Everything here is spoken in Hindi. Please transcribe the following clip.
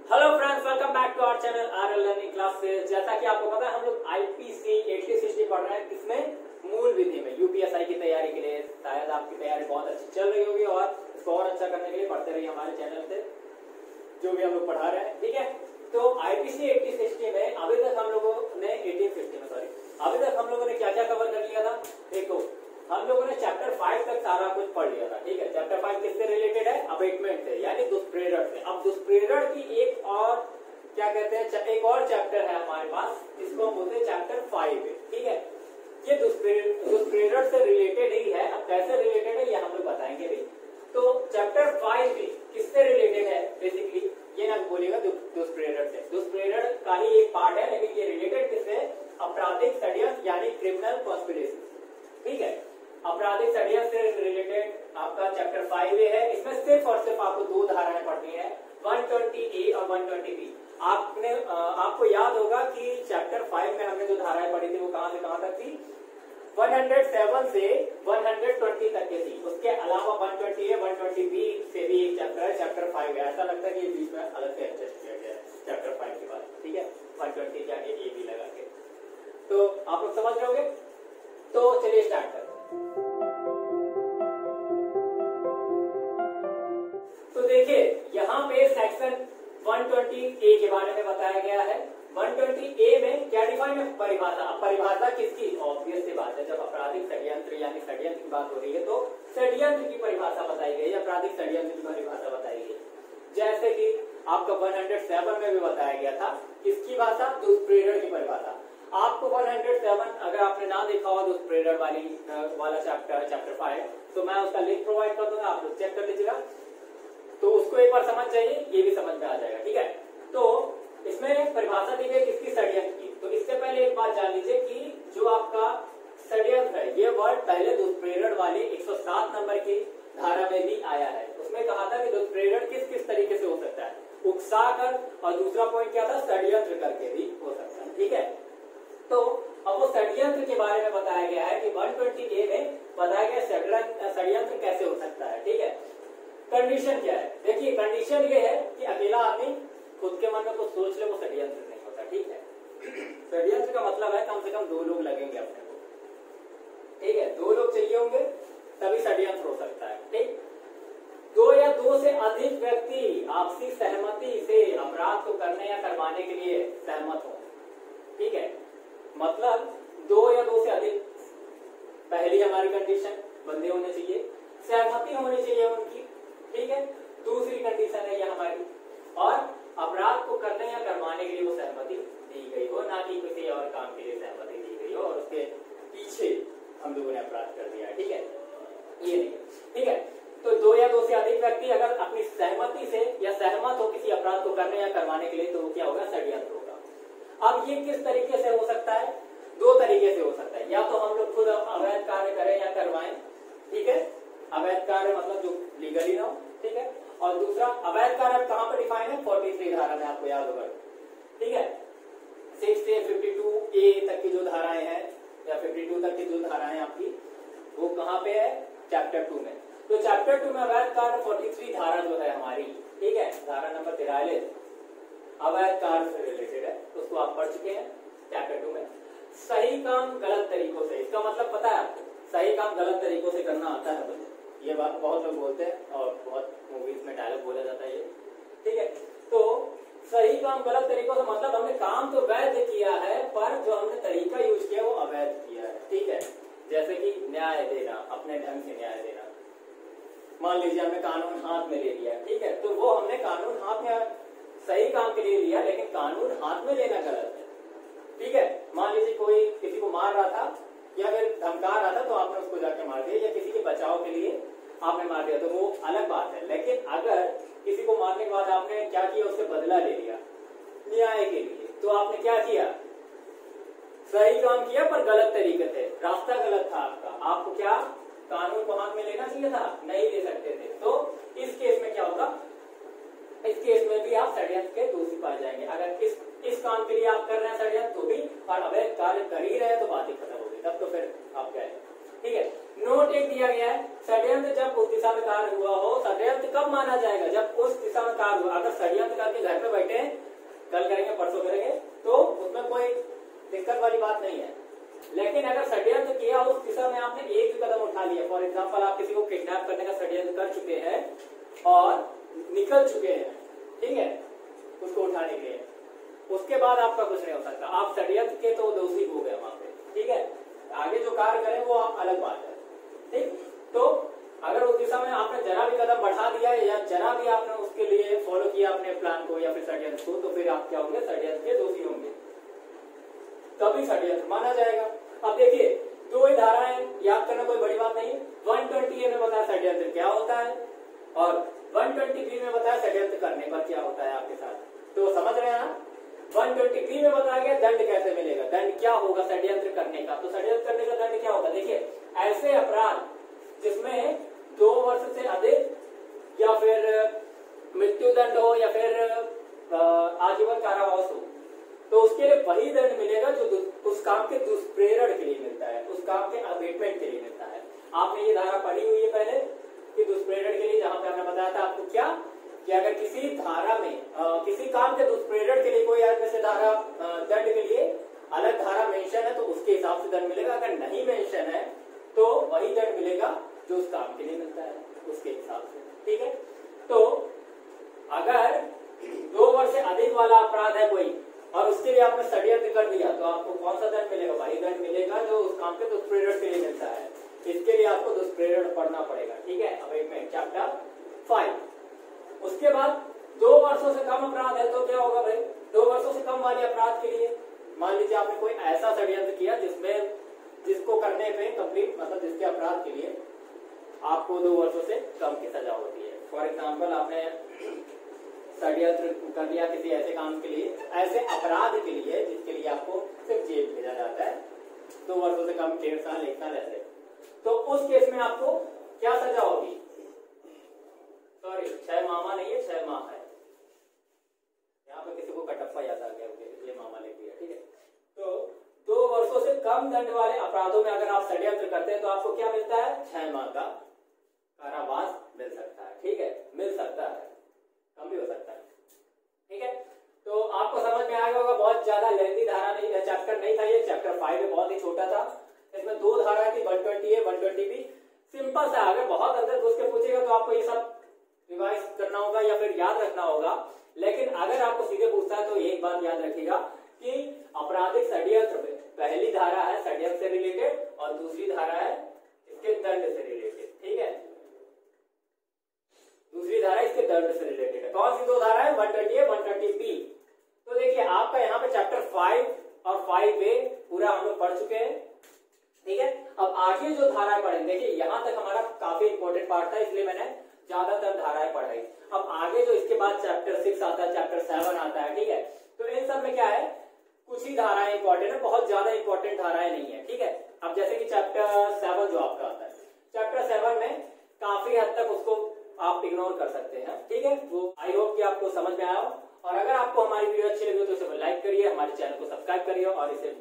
Hello friends, welcome back to our channel RL learning classes. जैसा कि आपको पता है हम लोग आईपीसी 8060 पढ़ रहे हैं। किसमें? मूल विधि में। यूपीएसआई की तैयारी के लिए शायद आपकी तैयारी बहुत अच्छी चल रही होगी और इसको और अच्छा करने के लिए पढ़ते रहिए हमारे चैनल से जो भी हम लोग पढ़ा रहे हैं। ठीक है, तो आईपीसी 8060 में अभी तक हम लोगों ने 1850 में अभी तक हम लोगों ने क्या क्या कवर कर लिया था? देखो, हम लोगों ने चैप्टर 5 तक सारा कुछ पढ़ लिया था। ठीक है, चैप्टर 5 किससे रिलेटेड है? अबेटमेंट से, यानी दुष्प्रेरण से। अब दुष्प्रेरण की एक और क्या कहते हैं, एक और चैप्टर है हमारे पास, इसको हम बोलते हैं चैप्टर 5। ठीक है, ये दुष्प्रेरण से रिलेटेड ही है। अब कैसे रिलेटेड है ये हम लोग बताएंगे भी। तो चैप्टर 5 भी किससे रिलेटेड है? बेसिकली ये ना बोलेगा दुष्प्रेरण से। दुष्प्रेरण का ही एक पार्ट है, लेकिन ये रिलेटेड किससे? आपराधिक षड्यंत्र यानी क्रिमिनल कॉन्स्पिरेसी। ठीक है, आपराधिक षड्यंत्र से रिलेटेड आपका चैप्टर 5 है। इसमें सिर्फ और सिर्फ आपको दो धाराएं पढ़नी है, 120A और 120B। आपको याद होगा कि चैप्टर 5 में हमने जो धाराएं पढ़ी थी वो कहां से कहां तक थी? 107 से 120 तक की थी। उसके अलावा 120A 120B से भी एक चैप्टर है, चैप्टर 5 है। ऐसा लगता है कि ये बीच में अलग से एडजस्ट किया गया है चैप्टर 5 के बाद। ठीक है, 120 जाके ए भी लगा के, तो आप लोग समझ रहे होंगे। तो चलिए स्टार्ट करते हैं। तो देखिए, यहाँ पे सेक्शन 120A के बारे में बताया गया है। 120A में क्या डिफाइन है? परिभाषा। परिभाषा किसकी? ऑब्वियस सी बात है, जब आपराधिक षड्यंत्र यानी षड्यंत्र की बात हो रही है तो षड्यंत्र की परिभाषा बताई गई, आपराधिक षड्यंत्र की परिभाषा बताई गई। जैसे कि आपका 107 में भी बताया गया था किसकी भाषा? दुष्प्रेरण की परिभाषा। आपको 107 अगर आपने ना देखा हो दुष्प्रेरण वाला चैप्टर 5, तो मैं उसका लिंक प्रोवाइड कर दूंगा, आप लोग चेक कर लीजिएगा। तो उसको एक बार समझ जाइए, ये भी समझ में आ जाएगा। ठीक है, तो इसमें परिभाषा दी गई किसकी? षड्यंत्र की। तो इससे पहले एक बात जान लीजिए कि जो आपका षड्यंत्र है, ये वर्ड पहले दुष्प्रेरण वाले 107 नंबर की धारा में भी आया है। उसमें कहा था कि दुष्प्रेरण किस किस तरीके से हो सकता है? उकसाकर, और दूसरा पॉइंट क्या था? षड्यंत्र करके भी हो सकता है। ठीक है, तो अब वो षड्यंत्र के बारे में बताया गया है कि 120A में बताया गया षड्यंत्र कैसे हो सकता है। ठीक है, कंडीशन क्या है? देखिए, कंडीशन ये है कि अकेला आदमी खुद के मन में कुछ सोच ले, वो षड्यंत्र नहीं होता। ठीक है, षड्यंत्र का मतलब है कम से कम दो लोग लगेंगे अपने को। ठीक है, दो लोग चाहिए होंगे तभी षड्यंत्र हो सकता है। ठीक, दो या दो से अधिक व्यक्ति आपसी सहमति से अपराध को करने या करवाने के लिए सहमत हो। ठीक है, मतलब दो या दो से अधिक, पहली हमारी कंडीशन बंदे होने चाहिए, सहमति होनी चाहिए उनकी। ठीक है, दूसरी कंडीशन है ये हमारी, और अपराध को करने या करवाने के लिए वो सहमति दी गई हो, ना कि किसी और काम के लिए सहमति दी गई हो और उसके पीछे हम लोगों ने अपराध कर दिया। ठीक है, ये नहीं। ठीक है, तो दो या दो से अधिक व्यक्ति अगर अपनी सहमति से या सहमत हो किसी अपराध को करने या करवाने के लिए, तो वो क्या होगा? षड्यंत्र होगा। अब ये किस तरीके से हो सकता है? दो तरीके से हो सकता है। या तो हम लोग खुद अवैध कार्य करें या करवाएं। ठीक है, अवैध कार्य मतलब जो लीगली ना हो। ठीक है, और दूसरा अवैध कार्य कहां पर डिफाइन है? 43 धारा में, आपको याद होगा। ठीक है, 6 से 52A तक की जो धाराएं हैं या 52 तक की जो धाराएं आपकी, वो कहां पे है? चैप्टर 2 में। तो चैप्टर 2 में अवैध कार्य 43 धारा जो है हमारी, ठीक है, धारा नंबर 43 अवैध कार्य से रिलेटेड है, उसको आप पढ़ चुके हैं चैप्टर 2 में। सही काम गलत तरीकों से, इसका मतलब पता है आपको? सही काम गलत तरीकों से करना आता है मुझे, ये बात बहुत लोग बोलते हैं और बहुत मूवीज में डायलॉग बोला जाता है ये। ठीक है, तो सही काम गलत तरीकों से मतलब हमने काम तो वैध किया है, पर जो हमने तरीका यूज किया वो अवैध किया है। ठीक है, जैसे कि न्याय देना, अपने ढंग से न्याय देना। मान लीजिए हमने कानून हाथ में ले लिया। ठीक है, तो वो हमने कानून हाथ में सही काम के लिए लिया, लेकिन कानून हाथ में लेना गलत है। ठीक है, मान लीजिए कोई किसी को मार रहा था या फिर धमका रहा था, तो आपने उसको जाके मार दिया, या किसी के बचाव के लिए आपने मार दिया, तो वो अलग बात है। लेकिन अगर किसी को मारने के बाद आपने क्या किया? उससे बदला ले लिया न्याय के लिए, तो आपने क्या किया? सही काम किया पर गलत तरीके से, रास्ता गलत था आपका। आपको क्या कानून को हाथ में लेना चाहिए था? नहीं ले सकते थे। तो इस केस में क्या होगा? इस केस में भी आप षड्यंत्र के दोषी पाए जाएंगे। अगर इस काम के लिए आप कर रहे हैं षड्यंत्र, तो भी, और अवैध कार्य कर ही रहे हैं, तो बात ही खत्म होगी, तब तो फिर आप क्या है। ठीक है, नोट एक दिया गया है, षड्यंत्र जब उस दिशा में कार्य हुआ हो। षड्यंत्र कब माना जाएगा? जब उस दिशा में कार्य हुआ। अगर षड्यंत्र करके घर पे बैठे हैं कल करेंगे परसों करेंगे, तो उसमें कोई दिक्कत वाली बात नहीं है। लेकिन अगर षड्यंत्र किया उस दिशा में आपने एक भी कदम उठा लिया, फॉर एग्जाम्पल आप किसी को किडनैप करने का षड्यंत्र कर चुके हैं और निकल चुके हैं, ठीक है, उसको उठाने के लिए, उसके बाद आपका कुछ नहीं हो सकता, आप षड्यंत्र के तो दोषी हो गए वहां पे, ठीक है। आगे जो कार्य करें वो अलग बात है, ठीक। तो अगर उस दिशा में आपने जरा भी कदम बढ़ा दिया या जरा भी आपने उसके लिए फॉलो किया अपने प्लान को या फिर षड्यंत्र को, तो फिर आप क्या होंगे, षड्यंत्र के दोषी होंगे, तभी षड्यंत्र माना जाएगा। अब देखिए दो ही धाराएं, याद करना कोई बड़ी बात नहीं है। 120A में बताया षड्यंत्र क्या होता है और 120B में बताया षड्यंत्र करने पर क्या होता है आपके साथ, तो समझ रहे हैं ना। 120B में बताया गया दंड कैसे मिलेगा, दंड क्या होगा षड्यंत्र करने का, तो षड्यंत्र करने का दंड क्या होगा, देखिए ऐसे अपराध जिसमें 2 वर्ष से अधिक या फिर मृत्यु दंड हो या फिर आजीवन कारावास हो, तो उसके लिए वही दंड मिलेगा जो उस काम के दुष्प्रेरण के लिए मिलता है, उस काम के अबेटमेंट के लिए मिलता है। आपने ये धारा पढ़ी हुई है पहले कि दुष्प्रेरण के लिए, जहां पे हमने बताया था आपको क्या कि अगर किसी धारा में किसी काम के दुष्प्रेरण के लिए कोई ऐसे धारा दंड के लिए अलग धारा मेंशन है तो उसके हिसाब से दंड मिलेगा, अगर नहीं मेंशन है तो वही दंड मिलेगा जो उस काम के लिए मिलता है उसके हिसाब से, ठीक है। तो अगर 2 वर्ष से अधिक वाला अपराध है कोई और उसके लिए आपने षड्यंत्र कर दिया तो आपको कौन सा दंड मिलेगा, वही दंड मिलेगा जो उस काम के दुष्प्रेरण के लिए मिलता है। इसके लिए आपको दुष्प्रेरण पढ़ना पड़ेगा, ठीक है, अबेटमेंट चैप्टर 5। उसके बाद 2 वर्षों से कम अपराध है तो क्या होगा भाई, 2 वर्षों से कम वाले अपराध के लिए मान लीजिए आपने कोई ऐसा षड्यंत्र किया जिसको करने पे कंप्लीट मतलब जिसके अपराध के लिए आपको 2 वर्षों से कम की सजा होती है। फॉर एग्जाम्पल आपने षड्यंत्र कर लिया किसी ऐसे काम के लिए, ऐसे अपराध के लिए जिसके लिए आपको सिर्फ जेल भेजा जाता है 2 वर्षों से कम, 1.5 साल 1 साल ऐसे, तो उस केस में आपको क्या सजा होगी, सॉरी 6 माह नहीं है 6 माह है, यहाँ पे किसी को कटप्पा याद आ गया इसलिए मामा लिख दिया, ठीक है। तो 2 वर्षों से कम दंड वाले अपराधों में अगर आप षड्यंत्र करते हैं तो आपको क्या मिलता है, 6 माह का कारावास मिल सकता है, ठीक है, मिल सकता है, कम भी हो सकता है, ठीक है। तो आपको समझ में आएगा होगा, बहुत ज्यादा लेंथी धारा नहीं है, चैप्टर नहीं था ये, चैप्टर 5 में बहुत ही छोटा था, इसमें 2 धारा थी 120A 120B, सिंपल सा। अगर बहुत अंदर घुस के पूछेगा तो आपको ये सब रिवाइज करना होगा या फिर याद रखना होगा, लेकिन अगर आपको सीधे पूछता है तो एक बात याद रखिएगा कि आपराधिक षड्यंत्र में पहली धारा है षड्यंत्र से रिलेटेड और दूसरी धारा है इसके दंड से रिलेटेड, ठीक है, दूसरी धारा इसके दंड से रिलेटेड है। कौन सी 2 धारा है, 120A 120B। तो देखिए आपका यहाँ पे चैप्टर 5 और 5A पूरा हम लोग पढ़ चुके हैं, ठीक है। अब आगे जो धाराएं पढ़ेंगे, देखिए यहाँ तक हमारा काफी इंपॉर्टेंट पार्ट था इसलिए मैंने ज्यादातर धाराएं पढ़ाई। अब आगे जो इसके बाद चैप्टर 6 आता है, चैप्टर 7 आता है, ठीक है। तो इन सब में क्या है, कुछ ही धाराएं इंपॉर्टेंट है, बहुत ज्यादा इंपॉर्टेंट धाराएं नहीं है, ठीक है। अब जैसे कि चैप्टर 7 जो आपका आता है, चैप्टर 7 में काफी हद तक उसको आप इग्नोर कर सकते हैं, ठीक है। वो आई होप कि आपको समझ में आया हो, और अगर आपको हमारी वीडियो अच्छी लगी हो तो इसे लाइक करिए, हमारे चैनल को सब्सक्राइब करिए और इसे